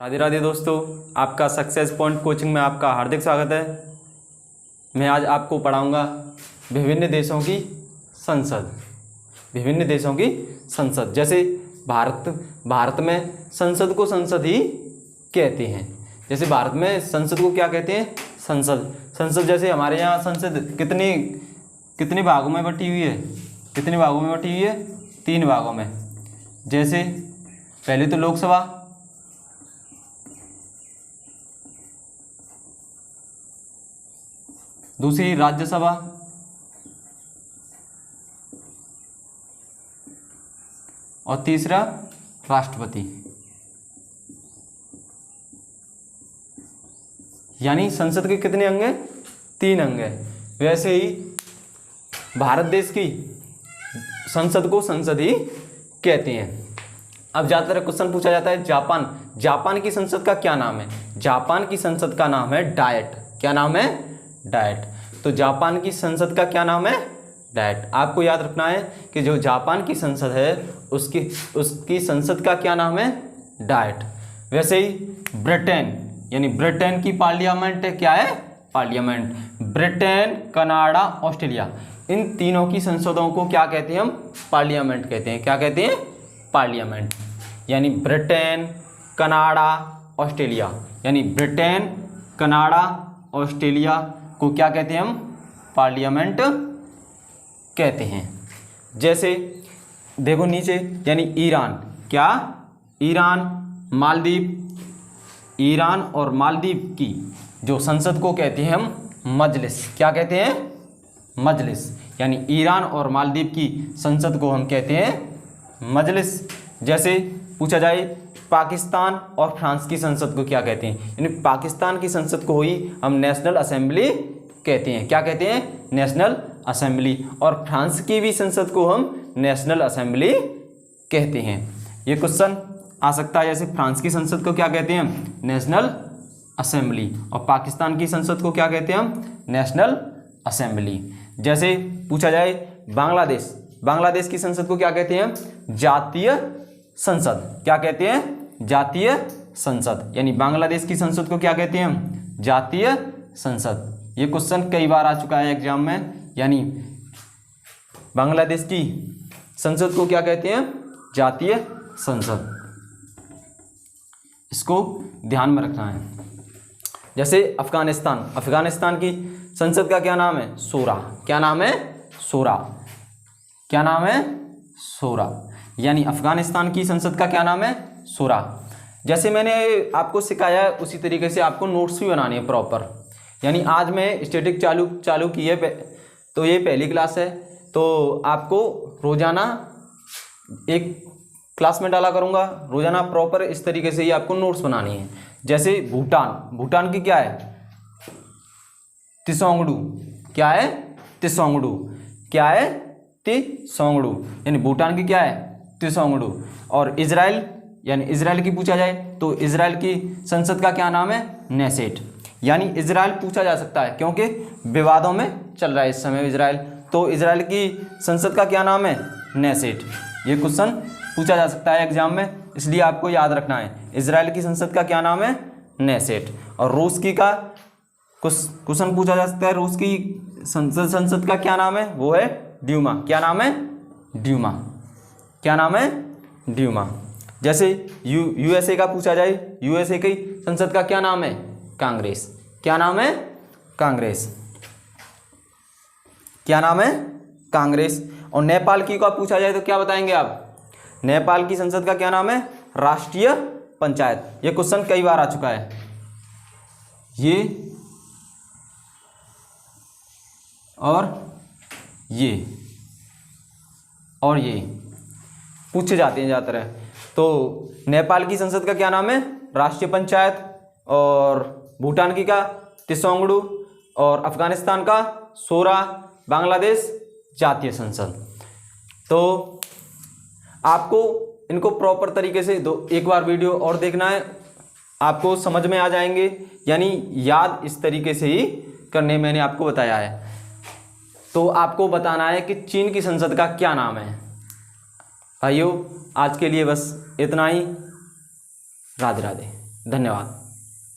राधे राधे दोस्तों, आपका success point coaching में आपका हार्दिक स्वागत है। मैं आज आपको पढ़ाऊंगा विभिन्न देशों की संसद। जैसे भारत में संसद को संसद ही कहते हैं। जैसे भारत में संसद को क्या कहते हैं? संसद जैसे हमारे यहाँ संसद कितने भागों में बटी हुई है? कितने भागों में बटी हुई है? 3 भागों में। जैसे पहले तो लोकसभा, दूसरी राज्यसभा और तीसरा राष्ट्रपति। यानी संसद के कितने अंग हैं? 3 अंग हैं। वैसे ही भारत देश की संसद को संसद ही कहते हैं। अब ज़्यादातर क्वेश्चन पूछा जाता है जापान की संसद का क्या नाम है? जापान की संसद का नाम है डायट। क्या नाम है? डायट। तो जापान की संसद का क्या नाम है? डायट। आपको याद रखना है कि जो जापान की संसद है उसकी संसद का क्या नाम है? डायट। वैसे ही ब्रिटेन की पार्लियामेंट क्या है? पार्लियामेंट। ब्रिटेन, कनाडा, ऑस्ट्रेलिया, इन तीनों की संसदों को क्या कहते हैं? हम पार्लियामेंट कहते हैं। क्या कहते हैं? पार्लियामेंट। यानी ब्रिटेन, कनाडा, ऑस्ट्रेलिया, यानी ब्रिटेन, कनाडा, ऑस्ट्रेलिया को क्या कहते हैं? हम पार्लियामेंट कहते हैं। जैसे देखो नीचे, यानी ईरान और मालदीव की जो संसद को कहते हैं हम मजलिस। क्या कहते हैं? मजलिस। यानी ईरान और मालदीव की संसद को हम कहते हैं मजलिस। जैसे पूछा जाए पाकिस्तान और फ्रांस की संसद को क्या कहते हैं? यानी पाकिस्तान की संसद को ही हम नेशनल असेंबली कहते हैं। क्या कहते हैं? National assembly. और फ्रांस की भी संसद को हम नेशनल असेंबली कहते हैं। ये क्वेश्चन आ सकता है। जैसे फ्रांस की संसद को क्या कहते हैं हम? National assembly. और पाकिस्तान की संसद को क्या कहते हैं हम? National assembly. जैसे पूछा जाए बांग्लादेश की संसद को क्या कहते हैं? जातीय संसद। क्या कहते हैं? जातीय संसद। यानी बांग्लादेश की संसद को क्या कहते हैं हम? जातीय संसद। ये क्वेश्चन कई बार आ चुका है एग्जाम में। यानी बांग्लादेश की संसद को क्या कहते हैं? जातीय संसद। इसको ध्यान में रखना है। जैसे अफगानिस्तान की संसद का क्या नाम है? शूरा। क्या नाम है? शूरा। क्या नाम है? शूरा। यानी अफगानिस्तान की संसद का क्या नाम है? शूरा। जैसे मैंने आपको सिखाया है उसी तरीके से आपको नोट्स भी बनाने हैं प्रॉपर। यानी आज मैं स्टैटिक चालू की है, तो ये पहली क्लास है। तो आपको रोजाना एक क्लास में डाला करूँगा, रोजाना प्रॉपर इस तरीके से ही आपको नोट्स बनानी है। जैसे भूटान की क्या है? तिसोंगडू। क्या है? तिसोंगडू। क्या है? तिसोंगडू। यानी भूटान की क्या है? तिसोंगडू। और इजराइल की पूछा जाए तो इजराइल की संसद का क्या नाम है? नेसेट। यानी इजराइल पूछा जा सकता है क्योंकि विवादों में चल रहा है इस समय इजराइल। तो इजराइल की संसद का क्या नाम है? नेसेट। ये क्वेश्चन पूछा जा सकता है एग्जाम में, इसलिए आपको याद रखना है। इजराइल की संसद का क्या नाम है? नेसेट। और रूस की का क्वेश्चन पूछा जा सकता है, रूस की संसद का क्या नाम है? वो है ड्यूमा। क्या नाम है? ड्यूमा। क्या नाम है? ड्यूमा। जैसे यूएसए का पूछा जाए, यूएसए की संसद का क्या नाम है? कांग्रेस। क्या नाम है? कांग्रेस। क्या नाम है? कांग्रेस। और नेपाल की का पूछा जाए तो क्या बताएंगे आप? नेपाल की संसद का क्या नाम है? राष्ट्रीय पंचायत। ये क्वेश्चन कई बार आ चुका है। ये पूछे जाते हैं ज़्यादातर। तो नेपाल की संसद का क्या नाम है? राष्ट्रीय पंचायत। और भूटान की का तिसोंगडू। और अफगानिस्तान का शूरा। बांग्लादेश जातीय संसद। तो आपको इनको प्रॉपर तरीके से एक बार वीडियो और देखना है, आपको समझ में आ जाएंगे। यानी याद इस तरीके से ही करने मैंने आपको बताया है। तो आपको बताना है कि चीन की संसद का क्या नाम है। भाइयों आज के लिए बस इतना ही। राधे राधे। धन्यवाद।